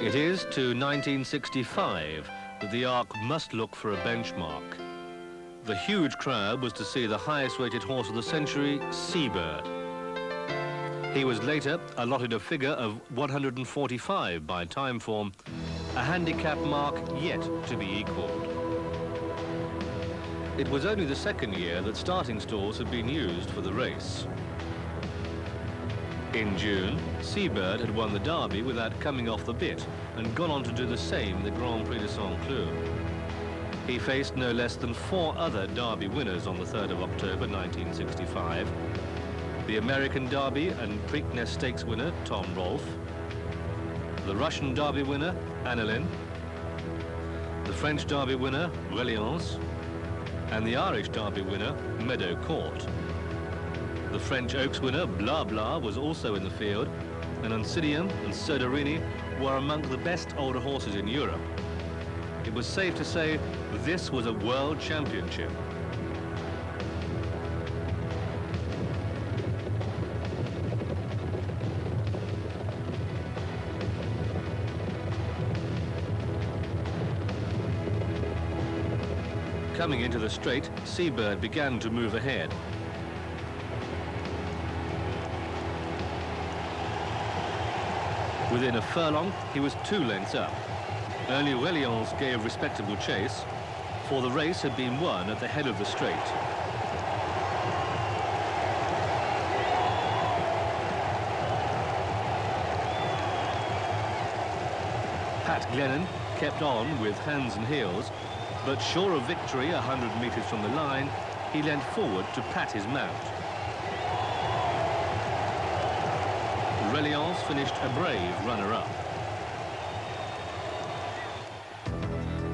It is to 1965 that the Ark must look for a benchmark. The huge crowd was to see the highest-rated horse of the century, Seabird. He was later allotted a figure of 145 by Timeform, a handicap mark yet to be equalled. It was only the second year that starting stalls had been used for the race. In June, Seabird had won the Derby without coming off the bit and gone on to do the same in the Grand Prix de Saint-Cloud. He faced no less than 4 other Derby winners on the 3rd of October 1965. The American Derby and Preakness Stakes winner, Tom Rolfe. The Russian Derby winner, Annelin. The French Derby winner, Reliance. And the Irish Derby winner, Meadow Court. The French Oaks winner, Blah Blah, was also in the field, and Oncidium and Soderini were among the best older horses in Europe. It was safe to say this was a world championship. Coming into the straight, Seabird began to move ahead. Within a furlong, he was 2 lengths up. Only Reliance gave respectable chase, for the race had been won at the head of the straight. Pat Glennon kept on with hands and heels, but sure of victory 100 metres from the line, he leant forward to pat his mount. Reliance finished a brave runner-up.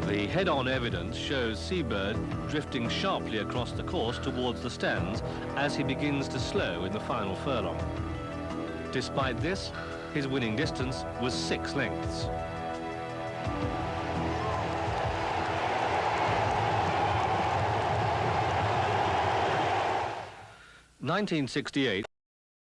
The head-on evidence shows Seabird drifting sharply across the course towards the stands as he begins to slow in the final furlong. Despite this, his winning distance was 6 lengths. 1968